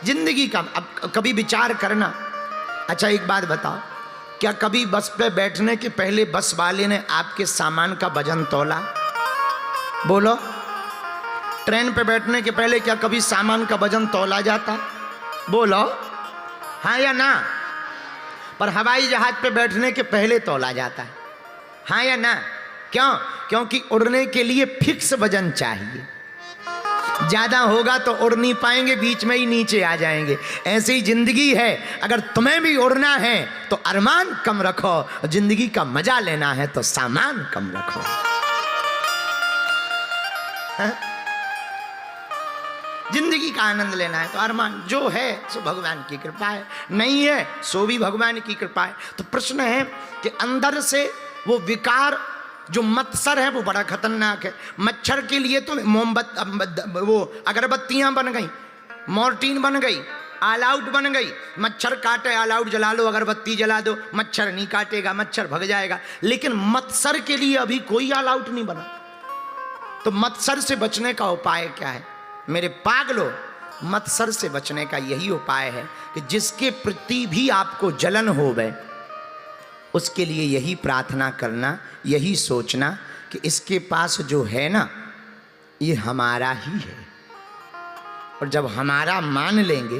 जिंदगी का। अब कभी विचार करना, अच्छा एक बात बताओ, क्या कभी बस पे बैठने के पहले बस वाले ने आपके सामान का वजन तौला? बोलो। ट्रेन पे बैठने के पहले क्या कभी सामान का वजन तौला जाता? बोलो हाँ या ना। पर हवाई जहाज पे बैठने के पहले तौला जाता है, हाँ या ना? क्यों? क्योंकि उड़ने के लिए फिक्स वजन चाहिए। ज्यादा होगा तो उड़ नहीं पाएंगे, बीच में ही नीचे आ जाएंगे। ऐसी ही जिंदगी है, अगर तुम्हें भी उड़ना है तो अरमान कम रखो, जिंदगी का मजा लेना है तो सामान कम रखो। है? जिंदगी का आनंद लेना है तो अरमान जो है सो भगवान की कृपा है, नहीं है सो भी भगवान की कृपा है। तो प्रश्न है कि अंदर से वो विकार जो मत्सर है वो बड़ा खतरनाक है। मच्छर के लिए तो वो अगरबत्तियां बन गई, मॉर्टीन बन गई, ऑल आउट बन गई। मच्छर काटे ऑल आउट जला लो, अगरबत्ती जला दो, मच्छर नहीं काटेगा, मच्छर भग जाएगा। लेकिन मत्सर के लिए अभी कोई ऑल आउट नहीं बना। तो मत्सर से बचने का उपाय क्या है मेरे पागलो? मत्सर से बचने का यही उपाय है कि जिसके प्रति भी आपको जलन हो गए उसके लिए यही प्रार्थना करना, यही सोचना कि इसके पास जो है ना ये हमारा ही है। और जब हमारा मान लेंगे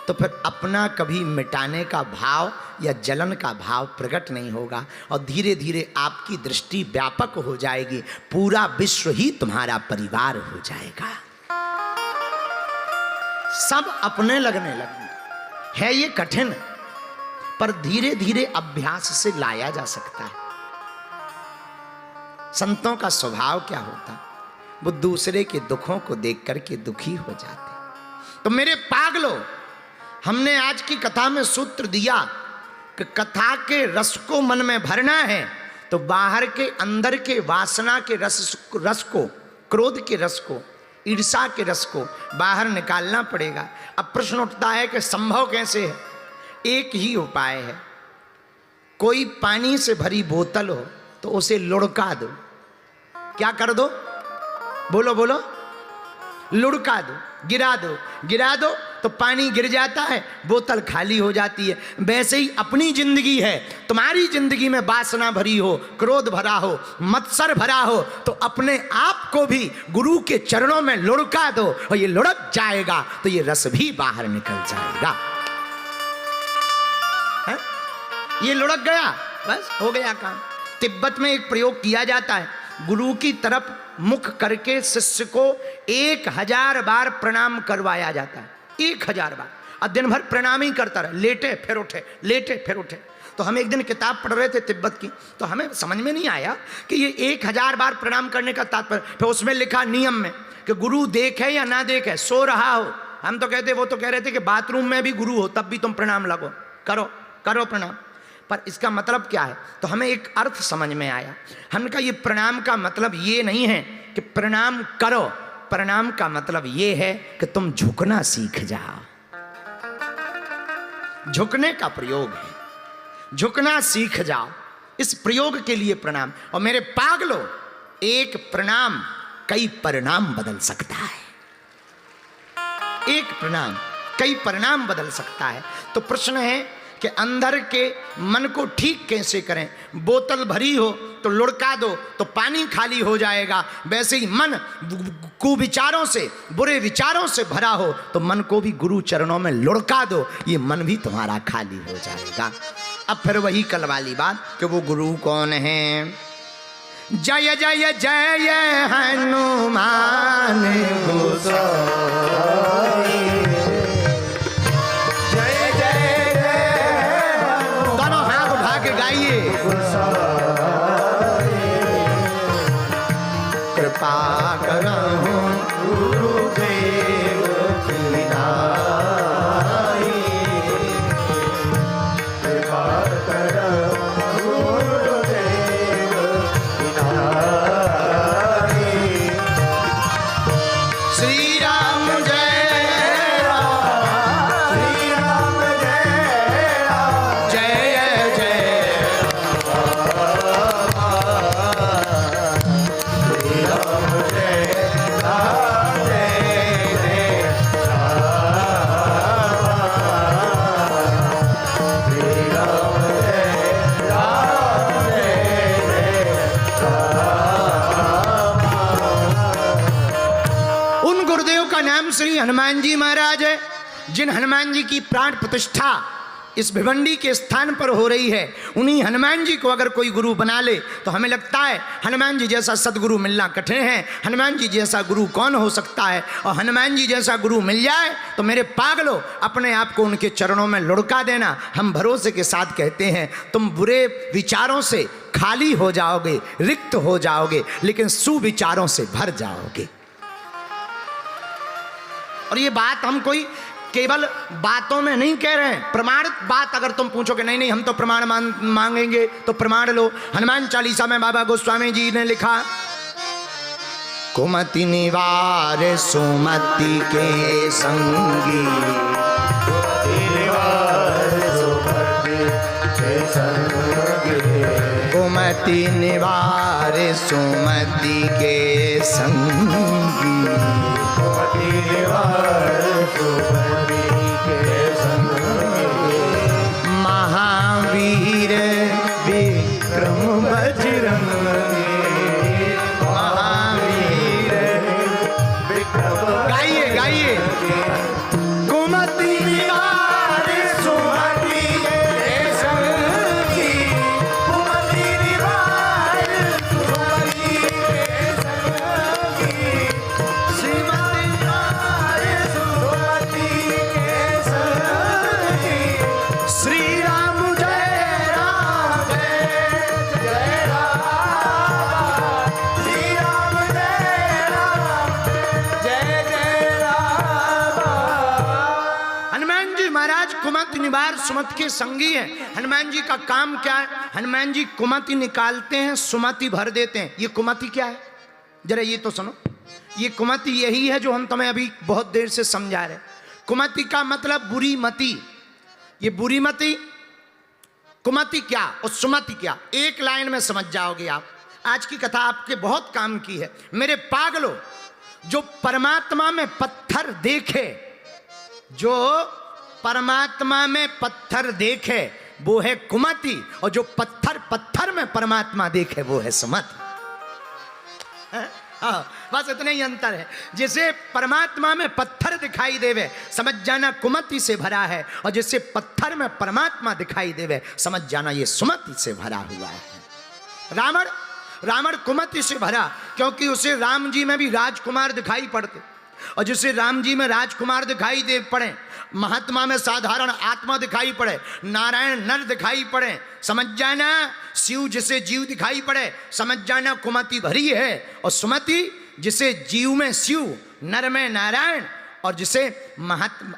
तो फिर अपना कभी मिटाने का भाव या जलन का भाव प्रकट नहीं होगा और धीरे धीरे आपकी दृष्टि व्यापक हो जाएगी, पूरा विश्व ही तुम्हारा परिवार हो जाएगा। सब अपने लगने लगेंगे। है ये कठिन, पर धीरे धीरे अभ्यास से लाया जा सकता है। संतों का स्वभाव क्या होता? वो दूसरे के दुखों को देख करके दुखी हो जाते। तो मेरे पागलों, हमने आज की कथा में सूत्र दिया कि कथा के रस को मन में भरना है तो बाहर के अंदर के वासना के रस को, क्रोध के रस को, ईर्षा के रस को बाहर निकालना पड़ेगा। अब प्रश्न उठता है कि संभव कैसे है? एक ही उपाय है। कोई पानी से भरी बोतल हो तो उसे लुढ़का दो। क्या कर दो? बोलो बोलो। लुढ़का दो, गिरा दो। गिरा दो तो पानी गिर जाता है, बोतल खाली हो जाती है। वैसे ही अपनी जिंदगी है। तुम्हारी जिंदगी में वासना भरी हो, क्रोध भरा हो, मत्सर भरा हो तो अपने आप को भी गुरु के चरणों में लुढ़का दो और ये लुढ़क जाएगा तो ये रस भी बाहर निकल जाएगा। है? ये लुढ़क गया, बस हो गया काम। तिब्बत में एक प्रयोग किया जाता है, गुरु की तरफ मुख करके शिष्य को 1000 बार प्रणाम करवाया जाता है। 1000 बार। और दिन भर प्रणाम ही करता रहे, लेटे फिर उठे, लेटे फिर उठे। तो हम एक दिन किताब पढ़ रहे थे तिब्बत की, तो हमें समझ में नहीं आया कि ये 1000 बार प्रणाम करने का तात्पर्य। फिर उसमें लिखा नियम में कि गुरु देखे या ना देखे, सो रहा हो। हम तो कहते, वो तो कह रहे थे कि बाथरूम में भी गुरु हो तब भी तुम प्रणाम लगो, करो करो प्रणाम। पर इसका मतलब क्या है? तो हमें एक अर्थ समझ में आया। हमने कहा ये प्रणाम का मतलब ये नहीं है कि प्रणाम करो, प्रणाम का मतलब ये है कि तुम झुकना सीख जाओ। झुकने का प्रयोग है, झुकना सीख जाओ। इस प्रयोग के लिए प्रणाम। और मेरे पागलों, एक प्रणाम कई परिणाम बदल सकता है। एक प्रणाम कई परिणाम बदल सकता है। तो प्रश्न है कि अंदर के मन को ठीक कैसे करें? बोतल भरी हो तो लुढ़का दो तो पानी खाली हो जाएगा। वैसे ही मन कुविचारों से, बुरे विचारों से भरा हो तो मन को भी गुरु चरणों में लुढ़का दो, ये मन भी तुम्हारा खाली हो जाएगा। अब फिर वही कल वाली बात कि वो गुरु कौन है? जय जय जय हनुमान गोसाई, कृपा करहु गुरुदेव की नाई, कृपा करहु गुरुदेव की नाई। श्री राम जय ही हनुमान जी महाराज है, जिन हनुमान जी की प्राण प्रतिष्ठा इस भिवंडी के स्थान पर हो रही है, उन्हीं हनुमान जी को अगर कोई गुरु बना ले तो हमें लगता है हनुमान जी जैसा सदगुरु मिलना कठिन है। हनुमान जी जैसा गुरु कौन हो सकता है? और हनुमान जी जैसा गुरु मिल जाए तो मेरे पागलों, अपने आप को उनके चरणों में लुढ़का देना। हम भरोसे के साथ कहते हैं, तुम बुरे विचारों से खाली हो जाओगे, रिक्त हो जाओगे, लेकिन सुविचारों से भर जाओगे। और ये बात हम कोई केवल बातों में नहीं कह रहे हैं, प्रमाणित बात। अगर तुम पूछोगे नहीं नहीं हम तो प्रमाण मांगेंगे, तो प्रमाण लो। हनुमान चालीसा में बाबा गोस्वामी जी ने लिखा, कुमति निवार सुमति के संगी, कुमति निवार सुमति के संगी, महावीर विक्रम बजरंगी, महावीर विक्रम। गाइए गाइए, कुमति निवार सुमति के संगी, कुमति निवार सुमति के संगी, श्रीमति निवार सुमति के संगी, श्री राम जय राम जय राम, श्री राम जय राम जय राम। हनुमान जी महाराज कुमति निवार सुमति के संगी हैं। हनुमान जी का काम क्या है? हनुमान जी कुमति निकालते हैं, सुमति भर देते हैं। ये कुमति क्या है? जरा ये तो सुनो। ये कुमति यही है जो हम तुम्हें अभी बहुत देर से समझा रहे। कुमति का मतलब बुरी मति। ये बुरी मति, कुमति क्या और सुमति क्या, एक लाइन में समझ जाओगे आप। आज की कथा आपके बहुत काम की है मेरे पागलों। जो परमात्मा में पत्थर देखे, जो परमात्मा में पत्थर देखे वो है कुमति, और जो पत्थर पत्थर में परमात्मा देखे वो है सुमति। हाँ, बस इतना ही अंतर है। जिसे परमात्मा में पत्थर दिखाई देवे, समझ जाना कुमति से भरा है, और जिसे पत्थर में परमात्मा दिखाई देवे, समझ जाना ये सुमति से भरा हुआ है। रावण कुमति से भरा, क्योंकि उसे राम जी में भी राजकुमार दिखाई पड़ते, और जिसे राम जी में राजकुमार दिखाई दे पड़े, महात्मा में साधारण आत्मा दिखाई पड़े, नारायण नर दिखाई पड़े, समझ जाना शिव जिसे जीव दिखाई पड़े, समझ जाना कुमति भरी है। और सुमति जिसे जीव में शिव, नर में नारायण, और जिसे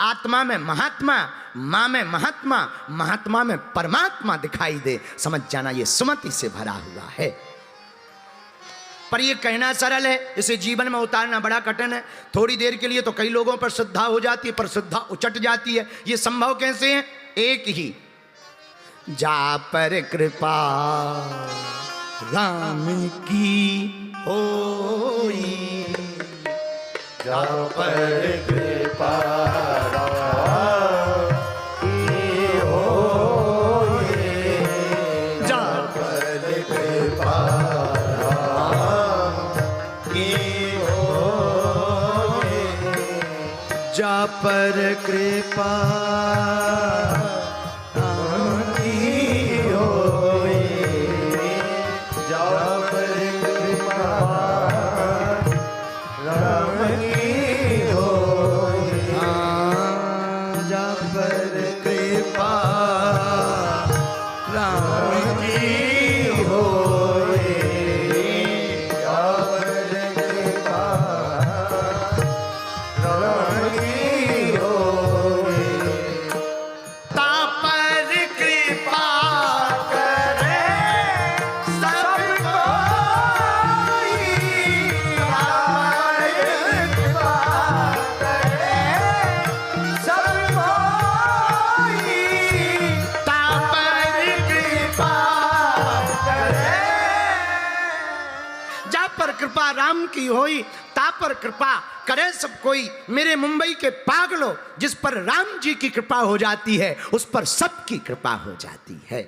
आत्मा में महात्मा, माँ में महात्मा, महात्मा में परमात्मा दिखाई दे, समझ जाना ये सुमति से भरा हुआ है। पर ये कहना सरल है, इसे जीवन में उतारना बड़ा कठिन है। थोड़ी देर के लिए तो कई लोगों पर श्रद्धा हो जाती है, पर श्रद्धा उचट जाती है। ये संभव कैसे है? एक ही, जा पर कृपा राम की होई, जा पर कृपा राम की होई, जा पर कृपा जा पर कृपा की होई, जा पर कृपा राम की होई, जा पर कृपा राम की होई, जा पर कृपा राम की होई, ता पर कृपा करे सब कोई, ता पर कृपा करे सब कोई, ता पर कृपा करे, जा पर कृपा राम की होई, ता पर कृपा करे सब कोई। मेरे मुंबई के पागलों, जिस पर राम जी की कृपा हो जाती है उस पर सबकी कृपा हो जाती है।